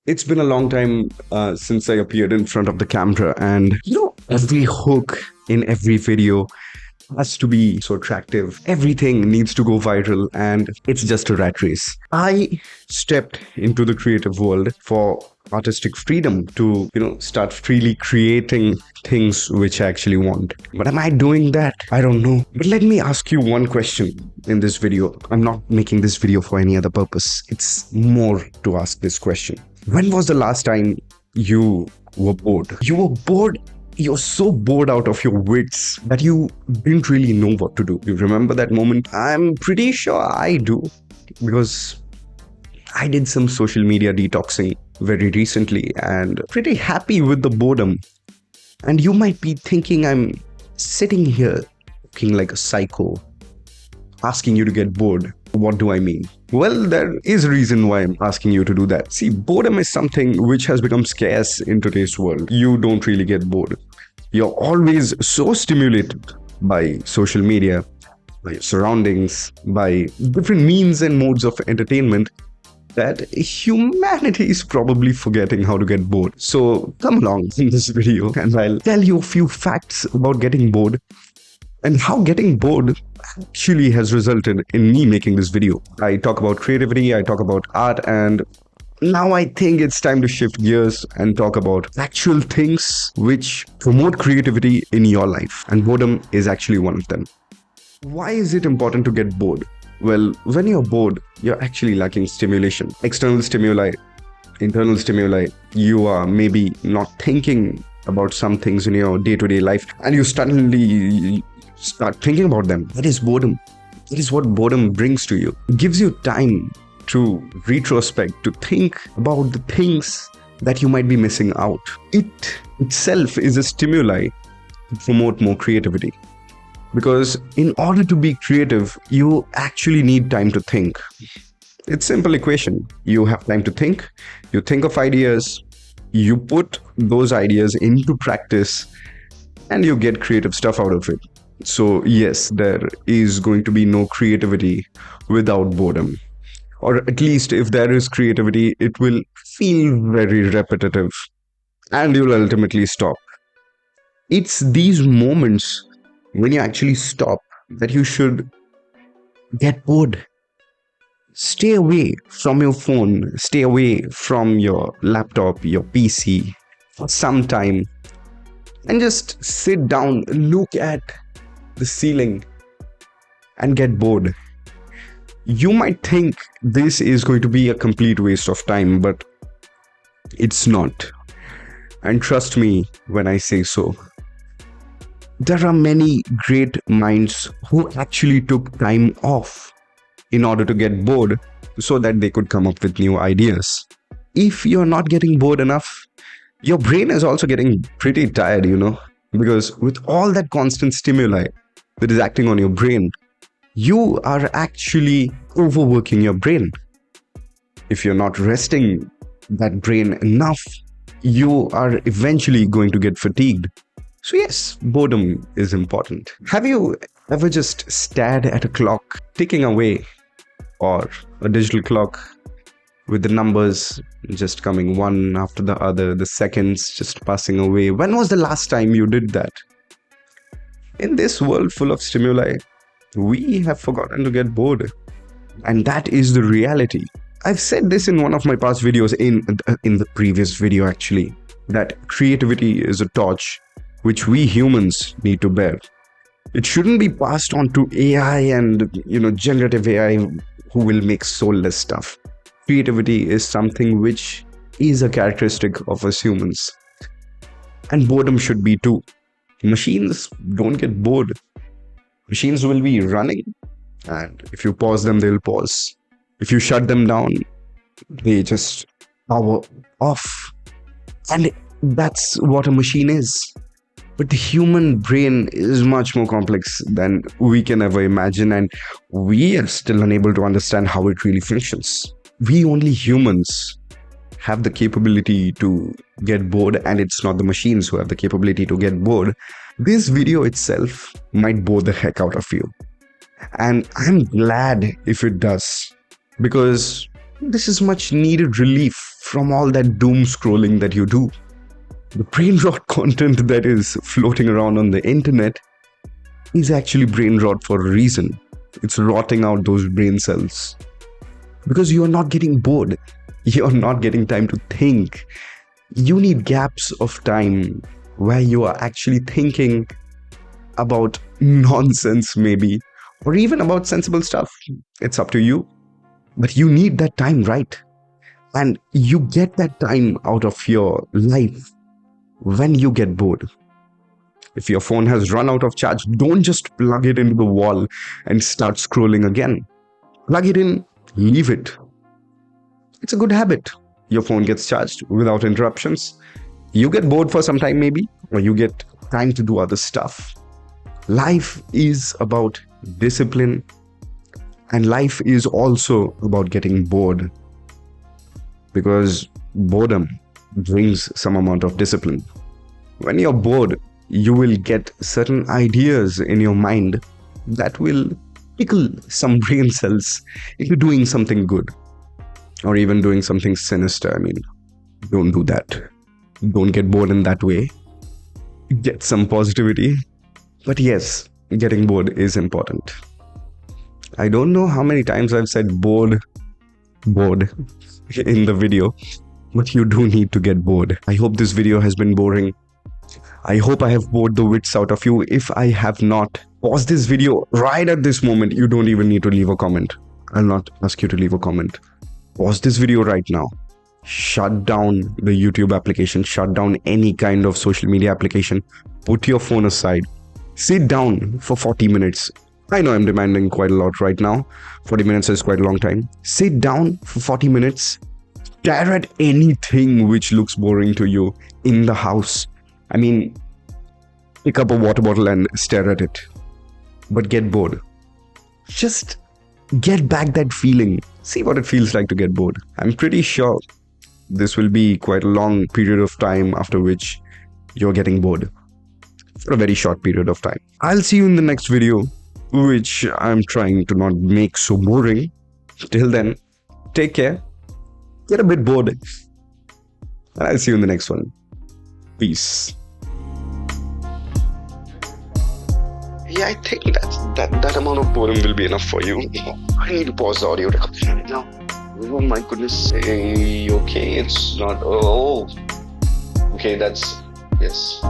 It's been a long time since I appeared in front of the camera, and every hook in every video has to be so attractive. Everything needs to go viral, and it's just a rat race. I stepped into the creative world for artistic freedom to, start freely creating things which I actually want. But am I doing that? I don't know. But let me ask you one question in this video. I'm not making this video for any other purpose. It's more to ask this question. When was the last time you were bored? You were bored. You're so bored out of your wits that you didn't really know what to do. You remember that moment? I'm pretty sure I do, because I did some social media detoxing very recently and pretty happy with the boredom. And you might be thinking I'm sitting here looking like a psycho, asking you to get bored. What do I mean? Well, there is a reason why I'm asking you to do that. See, boredom is something which has become scarce in today's world. You don't really get bored. You're always so stimulated by social media, by your surroundings, by different means and modes of entertainment, that humanity is probably forgetting how to get bored. So come along in this video and I'll tell you a few facts about getting bored and how getting bored actually has resulted in me making this video. I talk about creativity, I talk about art, and now I think it's time to shift gears and talk about actual things which promote creativity in your life. And boredom is actually one of them. Why is it important to get bored? Well, when you're bored, you're actually lacking stimulation. External stimuli, internal stimuli. You are maybe not thinking about some things in your day-to-day life, and you suddenly start thinking about them. That is boredom. That is what boredom brings to you. It gives you time to retrospect, to think about the things that you might be missing out. It itself is a stimuli to promote more creativity. Because in order to be creative, you actually need time to think. It's a simple equation. You have time to think, you think of ideas, you put those ideas into practice, and you get creative stuff out of it. So yes, there is going to be no creativity without boredom. Or at least if there is creativity, it will feel very repetitive and you'll ultimately stop. It's these moments when you actually stop that you should get bored. Stay away from your phone, stay away from your laptop, your PC for some time, and just sit down, look at the ceiling and get bored. You might think this is going to be a complete waste of time, but it's not. And trust me when I say so. There are many great minds who actually took time off in order to get bored so that they could come up with new ideas. If you're not getting bored enough, your brain is also getting pretty tired, because with all that constant stimuli that is acting on your brain, you are actually overworking your brain. If you're not resting that brain enough, you are eventually going to get fatigued. So yes, boredom is important. Have you ever just stared at a clock ticking away, or a digital clock with the numbers just coming one after the other, the seconds just passing away? When was the last time you did that? In this world full of stimuli, we have forgotten to get bored. And that is the reality. I've said this in one of my past videos, in the previous video actually, that creativity is a torch which we humans need to bear. It shouldn't be passed on to AI and, generative AI who will make soulless stuff. Creativity is something which is a characteristic of us humans. And boredom should be too. Machines don't get bored. Machines will be running, and if you pause them, they'll pause. If you shut them down, they just power off. And that's what a machine is. But the human brain is much more complex than we can ever imagine, and we are still unable to understand how it really functions. We only humans have the capability to get bored, and it's not the machines who have the capability to get bored. This video itself might bore the heck out of you. And I'm glad if it does, because This is much needed relief from all that doom scrolling that you do. The brain rot content that is floating around on the internet is actually brain rot for a reason. It's rotting out those brain cells because you are not getting bored. You're not getting time to think. You need gaps of time where you are actually thinking about nonsense, maybe, or even about sensible stuff. It's up to you. But you need that time, right? And you get that time out of your life when you get bored. If your phone has run out of charge, don't just plug it into the wall and start scrolling again. Plug it in, leave it. It's a good habit. Your phone gets charged without interruptions. You get bored for some time, maybe, or you get time to do other stuff. Life is about discipline, and life is also about getting bored, because boredom brings some amount of discipline. When you're bored, you will get certain ideas in your mind that will tickle some brain cells into doing something good or even doing something sinister. I mean, don't do that. Don't get bored in that way. Get some positivity. But yes, getting bored is important. I don't know how many times I've said bored in the video, but you do need to get bored. I hope this video has been boring. I hope I have bored the wits out of you. If I have not, pause this video right at this moment. You don't even need to leave a comment. I'll not ask you to leave a comment. Pause this video right now. Shut down the YouTube application. Shut down any kind of social media application. Put your phone aside. Sit down for 40 minutes. I know I'm demanding quite a lot right now. 40 minutes is quite a long time. Sit down for 40 minutes. Stare at anything which looks boring to you in the house. I mean, pick up a water bottle and stare at it. But get bored. Just get back that feeling. See what it feels like to get bored. I'm pretty sure this will be quite a long period of time after which you're getting bored. For a very short period of time. I'll see you in the next video, which I'm trying to not make so boring. Till then, take care. Get a bit bored. And I'll see you in the next one. Peace. Yeah, I think that amount of boredom will be enough for you. I need to pause the audio record now. Oh my goodness. Hey, okay, it's not. Oh. Okay, that's. Yes.